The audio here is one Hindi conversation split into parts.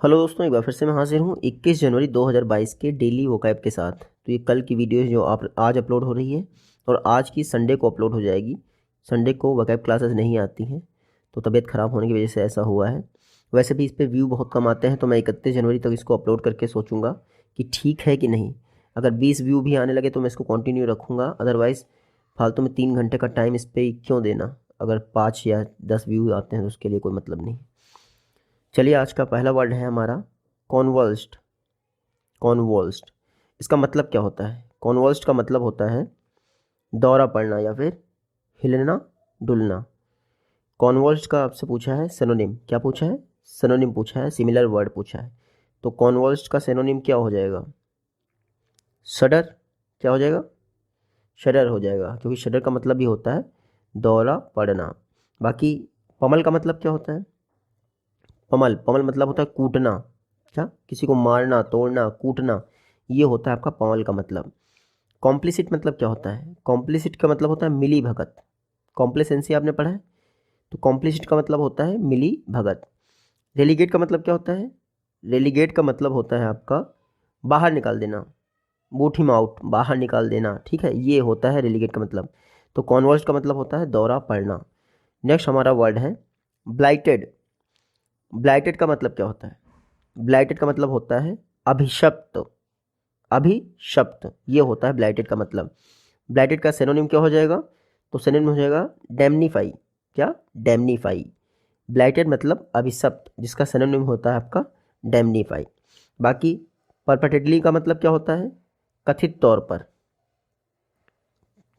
हेलो दोस्तों, एक बार फिर से मैं हाजिर हूँ 21 जनवरी 2022 के डेली वोकैब के साथ। तो ये कल की वीडियो है जो आप आज अपलोड हो रही है और आज की संडे को अपलोड हो जाएगी। संडे को वोकैब क्लासेस नहीं आती हैं तो तबीयत ख़राब होने की वजह से ऐसा हुआ है। वैसे भी इस पर व्यू बहुत कम आते हैं तो मैं 31 जनवरी तक इसको अपलोड करके सोचूंगा कि ठीक है कि नहीं। अगर 20 व्यू भी आने लगे तो मैं इसको कंटिन्यू रखूँगा, अदरवाइज़ फालतू में 3 घंटे का टाइम इस पर क्यों देना। अगर 5 या 10 व्यू आते हैं तो उसके लिए कोई मतलब नहीं। चलिए, आज का पहला वर्ड है हमारा कॉन्वल्स्ड। कॉन्वल्स्ड इसका मतलब क्या होता है? कॉन्वल्स्ड का मतलब होता है दौरा पड़ना या फिर हिलना डुलना। कॉन्वल्स्ड का आपसे पूछा है सिनोनिम। क्या पूछा है? सिनोनिम पूछा है, सिमिलर वर्ड पूछा है। तो कॉन्वल्स्ड का सिनोनिम क्या हो जाएगा? शडर। क्या हो जाएगा? शडर हो जाएगा, क्योंकि शडर का मतलब भी होता है दौरा पड़ना। बाकी पमल का मतलब क्या होता है? पमल पमल मतलब होता है कूटना। क्या? किसी को मारना, तोड़ना, कूटना, ये होता है आपका पमल का मतलब। कॉम्प्लिसिट मतलब क्या होता है? कॉम्प्लिसिट का मतलब होता है मिली भगत। कॉम्प्लिसेंसी आपने पढ़ा है, तो कॉम्प्लिसिट का मतलब होता है मिली भगत। रेलीगेट का मतलब क्या होता है? रेलीगेट का मतलब होता है आपका बाहर निकाल देना, बूट हिम आउट, बाहर निकाल देना। ठीक है, ये होता है रेलीगेट का मतलब। तो कॉन्वर्स का मतलब होता है दौरा पड़ना। नेक्स्ट हमारा वर्ड है ब्लाइटेड। ब्लाइटेड का मतलब क्या होता है? ब्लाइटेड का मतलब होता है अभिशप्त। अभिशप्त ये होता है ब्लाइटेड का मतलब। ब्लाइटेड का सिनोनिम क्या हो जाएगा? तो सिनोनिम हो जाएगा डैमनीफाई। क्या? डैमनीफाई। ब्लाइटेड मतलब अभिशप्त, जिसका सिनोनिम होता है आपका डैमनीफाई। बाकी परपेटेडली का मतलब क्या होता है? कथित तौर पर।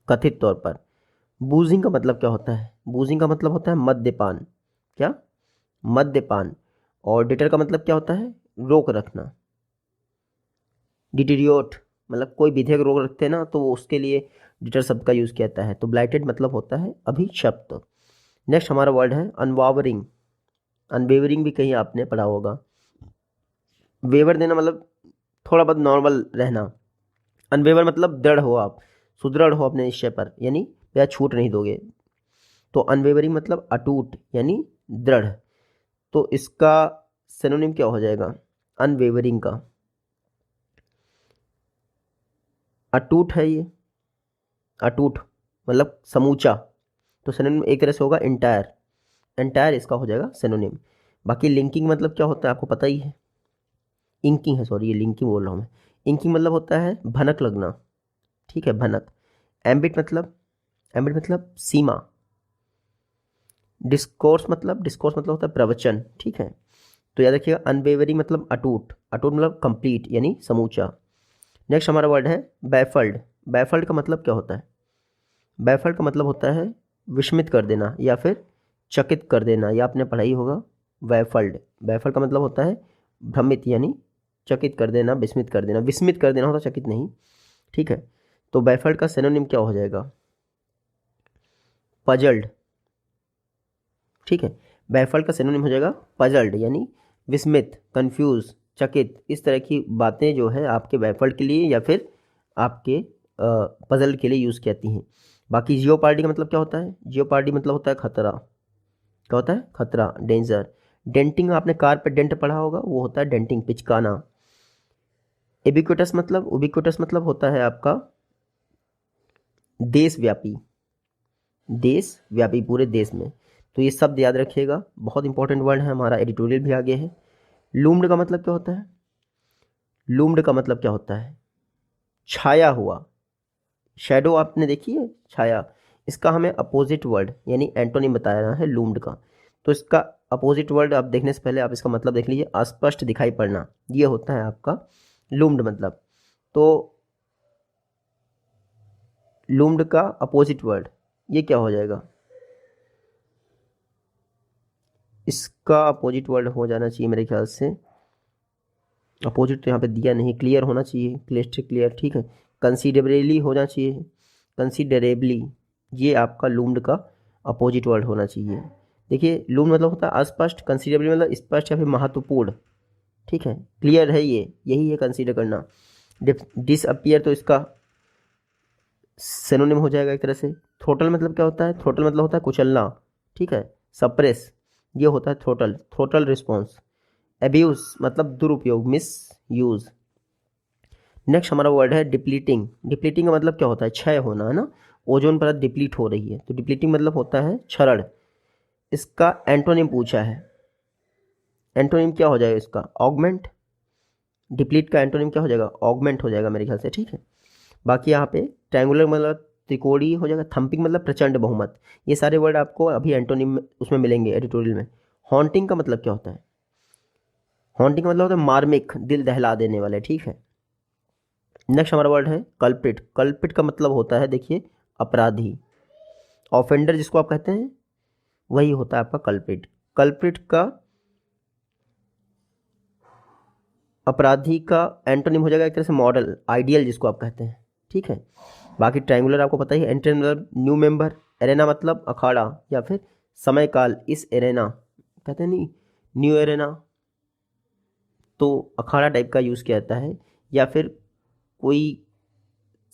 कथित तौर पर। बूजिंग का मतलब क्या होता है? बूजिंग का मतलब होता है मद्यपान। क्या? मद्यपान। और डिटर का मतलब क्या होता है? रोक रखना। डिटीरियोट मतलब कोई विधेयक रोक रखते हैं ना, तो वो उसके लिए डिटर शब्द का यूज़ किया जाता है। तो ब्लाइटेड मतलब होता है अभिशप्त। नेक्स्ट हमारा वर्ड है अनवावरिंग। अनवेवरिंग भी कहीं आपने पढ़ा होगा। वेवर देना मतलब थोड़ा बहुत नॉर्मल रहना। अनवेवर मतलब दृढ़ हो आप, सुदृढ़ हो अपने निश्चय पर, यानी या छूट नहीं दोगे। तो अनवेवरिंग मतलब अटूट यानी दृढ़। तो इसका सिनोनिम क्या हो जाएगा अनवेवरिंग का? अटूट है ये। अटूट मतलब समूचा। तो सिनोनिम एक तरह से होगा इंटायर। एंटायर इसका हो जाएगा सिनोनिम। बाकी लिंकिंग मतलब क्या होता है आपको पता ही है। इंकिंग है, सॉरी, ये लिंकिंग बोल रहा हूँ मैं। इंकिंग मतलब होता है भनक लगना। ठीक है, भनक। एम्बिट मतलब? एम्बिट मतलब सीमा। डिस्कोर्स मतलब होता है प्रवचन। ठीक है, तो याद रखिएगा अनवेवरिंग मतलब अटूट, अटूट मतलब कंप्लीट यानी समूचा। नेक्स्ट हमारा वर्ड है बैफल्ड। बैफल्ड का मतलब क्या होता है? बैफल्ड का मतलब होता है विस्मित कर देना या फिर चकित कर देना। या आपने पढ़ाई होगा बैफल्ड। बैफल्ड का मतलब होता है भ्रमित यानी चकित कर देना, विस्मित कर देना। विस्मित कर देना होता, चकित नहीं। ठीक है, तो बैफल्ड का सिनोनिम क्या हो जाएगा? पजल्ड। ठीक है, बैफल्ड का सिनोनिम हो जाएगा पजल्ड, यानी विस्मित, कंफ्यूज, चकित। इस तरह की बातें जो है आपके बैफल्ड के लिए या फिर आपके पजल के लिए यूज़ की जाती हैं। बाकी जियोपार्डी का मतलब क्या होता है? जियोपार्डी मतलब होता है खतरा। क्या होता है? खतरा, डेंजर। डेंटिंग, आपने कार पे डेंट पढ़ा होगा, वो होता है डेंटिंग, पिचकाना। उबिक्विटस मतलब होता है आपका देशव्यापी। देशव्यापी, पूरे देश में। तो ये शब्द याद रखिएगा, बहुत इंपॉर्टेंट वर्ड है, हमारा एडिटोरियल भी आगे है। लूम्ड का मतलब क्या होता है? लूम्ड का मतलब क्या होता है? छाया हुआ। शैडो आपने देखी है, छाया। इसका हमें अपोजिट वर्ड यानी एंटोनिम बताना है लूम्ड का। तो इसका अपोजिट वर्ड आप देखने से पहले आप इसका मतलब देख लीजिए, अस्पष्ट दिखाई पड़ना, ये होता है आपका लूम्ड मतलब। तो लूम्ड का अपोजिट वर्ड ये क्या हो जाएगा? इसका अपोजिट वर्ड हो जाना चाहिए मेरे ख्याल से, अपोजिट तो यहाँ पे दिया नहीं, क्लियर होना चाहिए, क्लियर क्लियर। ठीक है, कंसीडरेबली होना चाहिए, कंसीडरेबली। ये आपका लूम्ड का अपोजिट वर्ड होना चाहिए। देखिए, लूम्ड मतलब होता है अस्पष्ट, कंसीडरेबली मतलब स्पष्ट या फिर महत्वपूर्ण। ठीक है, क्लियर है, ये यही है कंसीडर करना। डिसअपियर तो इसका सिनोनिम हो जाएगा एक तरह से। थ्रोटल मतलब क्या होता है? थ्रोटल मतलब होता है कुचलना। ठीक है, सप्रेस, ये होता है थ्रोटल, थ्रोटल रिस्पॉन्स। एब्यूज मतलब दुरुपयोग, मिस यूज। नेक्स्ट हमारा वर्ड है डिप्लीटिंग। डिप्लीटिंग का मतलब क्या होता है? क्षय होना, है ना। ओजोन परत डिप्लीट हो रही है, तो डिप्लीटिंग मतलब होता है क्षरण। इसका एंटोनिम पूछा है, एंटोनिम क्या हो जाएगा इसका? ऑगमेंट। डिप्लीट का एंटोनिम क्या हो जाएगा? ऑगमेंट हो जाएगा मेरे ख्याल से, ठीक है। बाकी यहाँ पे ट्रायंगुलर मतलब त्रिकोणीय हो जाएगा। थंपिंग मतलब प्रचंड बहुमत। ये सारे वर्ड आपको अभी एंटोनिम उसमें मिलेंगे एडिटोरियल में। हॉन्टिंग का मतलब क्या होता है? हॉन्टिंग का मतलब होता है मार्मिक, दिल दहला देने वाले, ठीक है। नेक्स्ट हमारा वर्ड है कल्प्रिट। कल्प्रिट का मतलब होता है, देखिए, अपराधी। ऑफेंडर जिसको आप कहते हैं वही होता है आपका कल्प्रिट। कल्प्रिट का अपराधी का एंटोनिम हो जाएगा एक तरह से मॉडल, आइडियल जिसको आप कहते हैं, ठीक है। बाकी ट्रायंगुलर आपको पता ही है। एंट्री मतलब न्यू मेंबर। एरेना मतलब अखाड़ा या फिर समय काल। इस एरेना कहते हैं नहीं, न्यू एरेना, तो अखाड़ा टाइप का यूज़ किया जाता है। या फिर कोई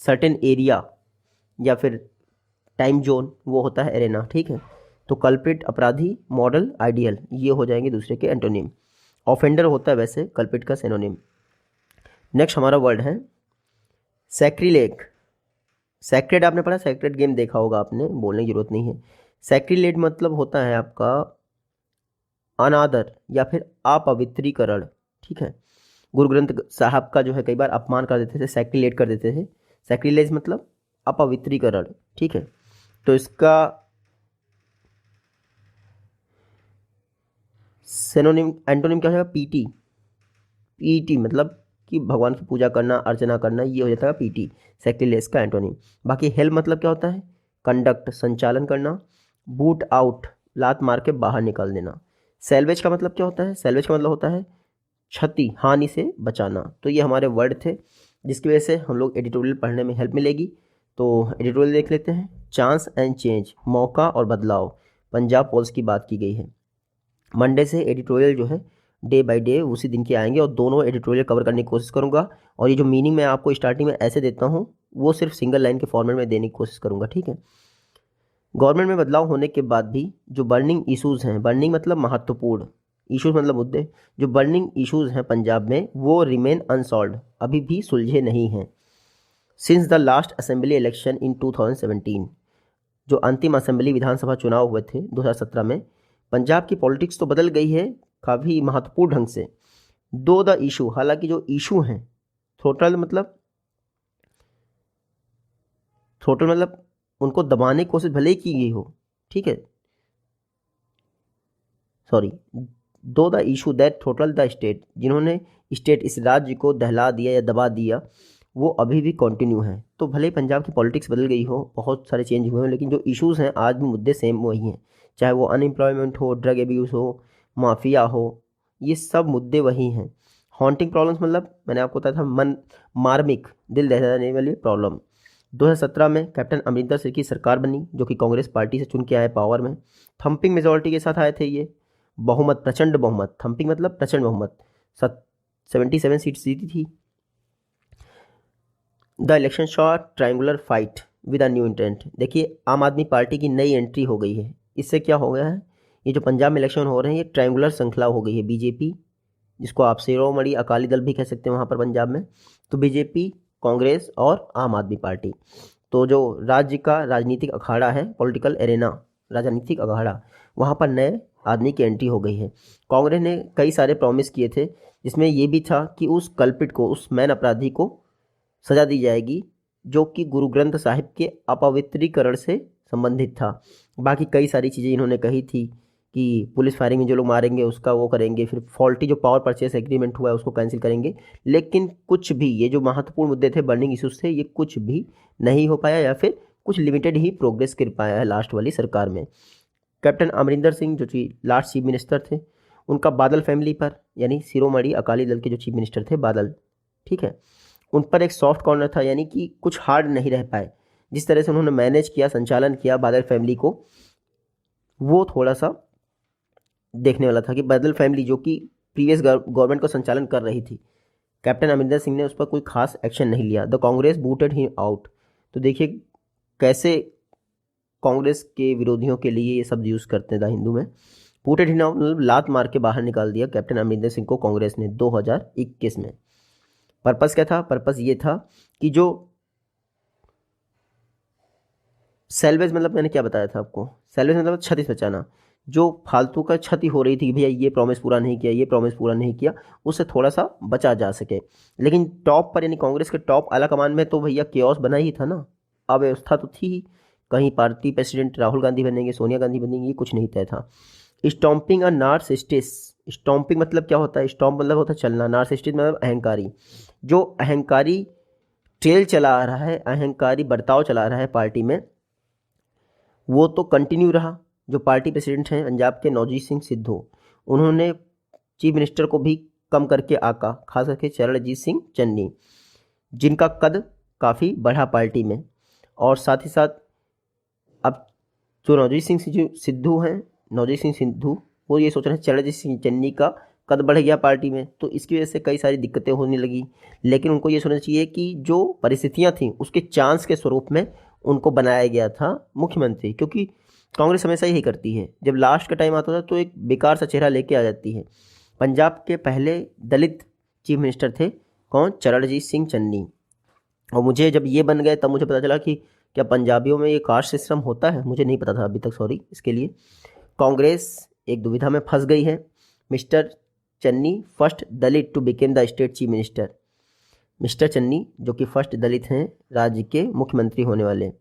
सर्टेन एरिया या फिर टाइम जोन, वो होता है एरेना, ठीक है। तो कल्प्रिट, अपराधी, मॉडल, आइडियल, ये हो जाएंगे दूसरे के एंटोनिम। ऑफेंडर होता है वैसे कल्प्रिट का सिनोनिम। नेक्स्ट हमारा वर्ड है सैक्रिलेग। सैक्रेड आपने पढ़ा, सैक्रेड गेम देखा होगा आपने, बोलने की जरूरत नहीं है। सैक्रिलेज मतलब होता है आपका अनादर या फिर अपवित्रीकरण, ठीक है। गुरु ग्रंथ साहब का जो है कई बार अपमान कर देते थे, सैक्रिलेट कर देते थे। सैक्रिलेज मतलब अपवित्रीकरण, ठीक है। तो इसका सिनोनिम एंटोनिम क्या हो जाएगा? पीटी। पीटी मतलब कि भगवान की पूजा करना, अर्चना करना, ये हो जाता है पीटी, सैक्रिलेज का एंटोनिम। बाकी हेल मतलब क्या होता है? कंडक्ट, संचालन करना। बूट आउट, लात मार के बाहर निकाल देना। सैल्वेज का मतलब क्या होता है? सैल्वेज का मतलब होता है क्षति, हानि से बचाना। तो ये हमारे वर्ड थे जिसकी वजह से हम लोग एडिटोरियल पढ़ने में हेल्प मिलेगी। तो एडिटोरियल देख लेते हैं। चांस एंड चेंज, मौका और बदलाव, पंजाब पोल्स की बात की गई है। मंडे से एडिटोरियल जो है डे बाय डे उसी दिन के आएंगे और दोनों एडिटोरियल कवर करने की कोशिश करूंगा। और ये जो मीनिंग मैं आपको स्टार्टिंग में ऐसे देता हूँ वो सिर्फ सिंगल लाइन के फॉर्मेट में देने की कोशिश करूंगा, ठीक है। गवर्नमेंट में बदलाव होने के बाद भी जो बर्निंग इश्यूज हैं, बर्निंग मतलब महत्वपूर्ण, इश्यूज मतलब मुद्दे, जो बर्निंग इश्यूज हैं पंजाब में वो रिमेन अनसॉल्व्ड, अभी भी सुलझे नहीं हैं। Since the last assembly election in 2017, जो अंतिम असेंबली विधानसभा चुनाव हुए थे 2017 में, पंजाब की पॉलिटिक्स तो बदल गई है काफ़ी महत्वपूर्ण ढंग से। दो द इशू, हालांकि जो इशू हैं, थ्रोटल मतलब उनको दबाने की कोशिश भले ही की गई हो, ठीक है, सॉरी, दो the issue that throttle the state, जिन्होंने स्टेट, इस राज्य को दहला दिया या दबा दिया, वो अभी भी कंटिन्यू है। तो भले ही पंजाब की पॉलिटिक्स बदल गई हो, बहुत सारे चेंज हुए हैं, लेकिन जो इश्यूज हैं आज भी मुद्दे सेम वही हैं। चाहे वो अनएम्प्लॉयमेंट हो, ड्रग एब्यूज़ हो, माफिया हो, ये सब मुद्दे वही हैं। हॉन्टिंग प्रॉब्लम्स मतलब मैंने आपको बताया था मन मार्मिक, दिल दहलाने वाली प्रॉब्लम। 2017 में कैप्टन अमरिंदर सिंह की सरकार बनी जो कि कांग्रेस पार्टी से चुन के आए पावर में। थंपिंग मेजोरिटी के साथ आए थे ये, बहुमत, प्रचंड बहुमत, थंपिंग मतलब प्रचंड बहुमत, 77 सीट जीती थी। The election Shaw triangular fight with a new intent. देखिए आम आदमी पार्टी की नई एंट्री हो गई है। इससे क्या हो गया है? ये जो पंजाब में इलेक्शन हो रहे हैं ये ट्रायंगुलर श्रृंखला हो गई है। बीजेपी, जिसको आप शिरोमणि अकाली दल भी कह सकते हैं वहाँ पर पंजाब में, तो बीजेपी, कांग्रेस और आम आदमी पार्टी। तो जो राज्य का राजनीतिक अखाड़ा है, पॉलिटिकल एरेना, राजनीतिक अखाड़ा, वहाँ पर नए आदमी की एंट्री हो गई है। कांग्रेस ने कई सारे प्रॉमिस किए थे जिसमें ये भी था कि उस कल्पिट को, उस मैन अपराधी को सजा दी जाएगी जो कि गुरु ग्रंथ साहिब के अपवित्रीकरण से संबंधित था। बाकी कई सारी चीज़ें इन्होंने कही थी कि पुलिस फायरिंग में जो लोग मारेंगे उसका वो करेंगे, फिर फॉल्टी जो पावर परचेस एग्रीमेंट हुआ है उसको कैंसिल करेंगे। लेकिन कुछ भी, ये जो महत्वपूर्ण मुद्दे थे, बर्निंग इश्यूज थे, ये कुछ भी नहीं हो पाया या फिर कुछ लिमिटेड ही प्रोग्रेस कर पाया है लास्ट वाली सरकार में। कैप्टन अमरिंदर सिंह जो लास्ट चीफ मिनिस्टर थे, उनका बादल फैमिली पर, यानी शिरोमणि अकाली दल के जो चीफ मिनिस्टर थे बादल, ठीक है, उन पर एक सॉफ्ट कॉर्नर था, यानी कि कुछ हार्ड नहीं रह पाए। जिस तरह से उन्होंने मैनेज किया, संचालन किया बादल फैमिली को, वो थोड़ा सा देखने वाला था कि बादल फैमिली जो कि प्रीवियस गवर्नमेंट को संचालन कर रही थी, कैप्टन अमरिंदर सिंह ने उस पर कोई खास एक्शन नहीं लिया। The Congress booted him out. तो देखिए कैसे कांग्रेस के विरोधियों के लिए ये शब्द यूज़ करते हैं द हिंदू में, पुट इट इन, मतलब लात मार के बाहर निकाल दिया कैप्टन अमरिंदर सिंह को कांग्रेस ने 2021 में। पर्पस क्या था? पर्पस ये था कि जो सेल्वेज, मतलब मैंने क्या बताया था आपको, सेल्वेज मतलब क्षति से बचाना। जो फालतू का क्षति हो रही थी कि भैया ये प्रॉमिस पूरा नहीं किया, ये प्रॉमिस पूरा नहीं किया, उससे थोड़ा सा बचा जा सके। लेकिन टॉप पर यानी कांग्रेस के टॉप आला कमान में तो भैया केओस बना ही था ना, अव्यवस्था तो थी ही। कहीं पार्टी प्रेसिडेंट राहुल गांधी बनेंगे, सोनिया गांधी बनेंगी, ये कुछ नहीं तय था। स्टॉम्पिंग अ नार्सिसिस्ट, स्टॉम्पिंग मतलब क्या होता है? स्टॉम्प मतलब होता है चलना, नार्सिसिस्ट मतलब अहंकारी। जो अहंकारी ट्रेल चला रहा है, अहंकारी बर्ताव चला रहा है पार्टी में, वो तो कंटिन्यू रहा। जो पार्टी प्रेसिडेंट हैं पंजाब के नवजीत सिंह सिद्धू, उन्होंने चीफ मिनिस्टर को भी कम करके आका, खास करके चरणजीत सिंह चन्नी, जिनका कद काफ़ी बढ़ा पार्टी में। और साथ ही साथ अब जो नवजीत सिंह सिद्धू हैं, नवजीत सिंह सिद्धू, वो ये सोच रहे हैं चरणजीत सिंह चन्नी का कद बढ़ गया पार्टी में, तो इसकी वजह से कई सारी दिक्कतें होने लगी। लेकिन उनको ये सोचना चाहिए कि जो परिस्थितियां थीं उसके चांस के स्वरूप में उनको बनाया गया था मुख्यमंत्री, क्योंकि कांग्रेस हमेशा यही करती है, जब लास्ट का टाइम आता था तो एक बेकार सा चेहरा लेके आ जाती है। पंजाब के पहले दलित चीफ मिनिस्टर थे कौन? चरणजीत सिंह चन्नी। और मुझे जब ये बन गए तब मुझे पता चला कि क्या पंजाबियों में ये कास्ट सिस्टम होता है, मुझे नहीं पता था अभी तक, सॉरी इसके लिए। कांग्रेस एक दुविधा में फंस गई है। Mister Channi first Dalit to became the state chief minister. Mister Channi जो कि फर्स्ट दलित हैं राज्य के मुख्यमंत्री होने वाले,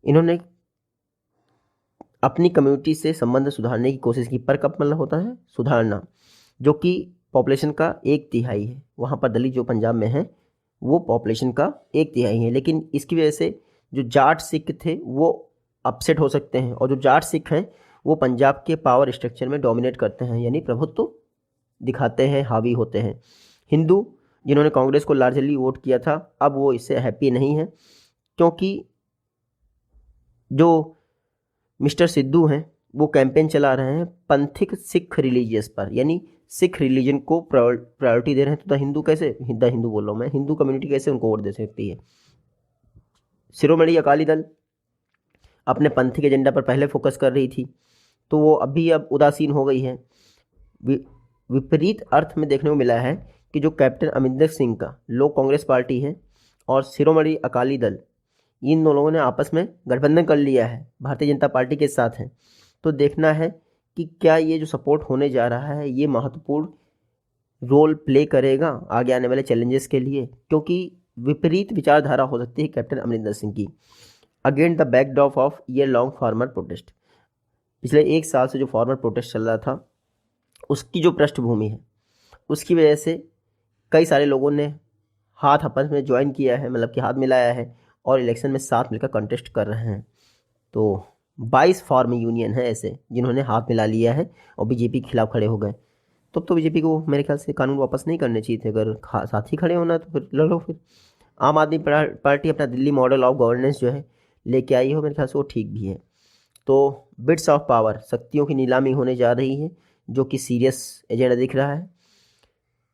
इन्होंने अपनी कम्युनिटी से संबंध सुधारने की कोशिश की। पर कब मतलब होता है सुधारना, जो कि पॉपुलेशन का 1/3 है। वहाँ पर दलित जो पंजाब में हैं वो पॉपुलेशन का 1/3 है। लेकिन इसकी वजह से जो जाट सिख थे वो अपसेट हो सकते हैं, और जो जाट सिख हैं वो पंजाब के पावर स्ट्रक्चर में डोमिनेट करते हैं, यानी प्रभुत्व दिखाते हैं, हावी होते हैं। हिंदू जिन्होंने कांग्रेस को लार्जली वोट किया था, अब वो इससे हैप्पी नहीं है, क्योंकि जो मिस्टर सिद्धू हैं वो कैंपेन चला रहे हैं पंथिक सिख रिलीजियस पर, यानी सिख रिलीजन को प्रायोरिटी दे रहे हैं। तो हिंदू कैसे, द हिंदू बोल रहा हूँ मैं, हिंदू कम्युनिटी कैसे उनको वोट दे सकती है? शिरोमणि अकाली दल अपने पंथिक एजेंडा पर पहले फोकस कर रही थी, तो वो अब उदासीन हो गई है। विपरीत अर्थ में देखने को मिला है कि जो कैप्टन अमरिंदर सिंह का लोक कांग्रेस पार्टी है और शिरोमणि अकाली दल, इन दोनों लोगों ने आपस में गठबंधन कर लिया है, भारतीय जनता पार्टी के साथ हैं। तो देखना है कि क्या ये जो सपोर्ट होने जा रहा है ये महत्वपूर्ण रोल प्ले करेगा आगे आने वाले चैलेंजेस के लिए, क्योंकि विपरीत विचारधारा हो सकती है कैप्टन अमरिंदर सिंह की। Against the backdrop of year long farmer protest, पिछले 1 साल से जो फार्मर प्रोटेस्ट चल रहा था उसकी जो पृष्ठभूमि है, उसकी वजह से कई सारे लोगों ने हाथ आपस में ज्वाइन किया है, मतलब कि हाथ मिलाया है और इलेक्शन में साथ मिलकर कंटेस्ट कर रहे हैं। तो 22 फार्म यूनियन है ऐसे जिन्होंने हाथ मिला लिया है और बीजेपी के खिलाफ खड़े हो गए। तो बीजेपी को मेरे ख्याल से कानून वापस नहीं करने चाहिए थे। अगर साथ ही खड़े होना तो फिर लड़ो। फिर आम आदमी पार्टी अपना दिल्ली मॉडल ऑफ गवर्नेंस जो है लेके आई हो, मेरे ख्याल से वो ठीक भी है। तो बिट्स ऑफ पावर, शक्तियों की नीलामी होने जा रही है, जो कि सीरियस एजेंडा दिख रहा है।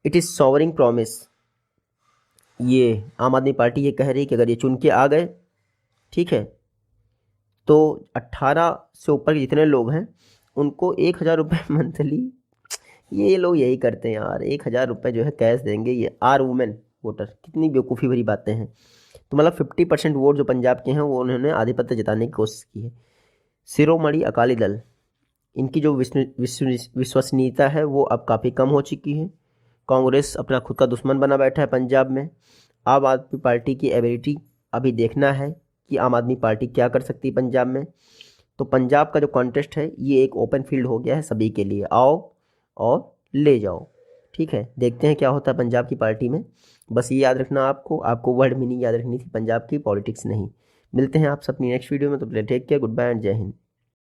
इट इज़ सॉवरिंग प्रॉमिस, ये आम आदमी पार्टी ये कह रही है कि अगर ये चुन के आ गए, ठीक है, तो 18 से ऊपर के जितने लोग हैं उनको 1000 रुपये मंथली, ये लोग यही करते हैं यार, 1000 रुपये जो है कैश देंगे। ये आर वुमेन वोटर, कितनी बेवकूफ़ी भरी बातें हैं। तो मतलब 50% वोट जो पंजाब के हैं वो उन्होंने आधिपत्य जताने की कोशिश की है। शिरोमणि अकाली दल, इनकी जो विश्वसनीयता है वो अब काफ़ी कम हो चुकी है। कांग्रेस अपना खुद का दुश्मन बना बैठा है पंजाब में। आम आदमी पार्टी की एबिलिटी अभी देखना है कि आम आदमी पार्टी क्या कर सकती है पंजाब में। तो पंजाब का जो कॉन्टेस्ट है ये एक ओपन फील्ड हो गया है सभी के लिए, आओ और ले जाओ। ठीक है, देखते हैं क्या होता है पंजाब की पार्टी में। बस ये याद रखना, आपको वर्ड मीनिंग याद रखनी थी, पंजाब की पॉलिटिक्स नहीं। मिलते हैं आप सब अपनी नेक्स्ट वीडियो में, तो take care, good bye and जय हिंद।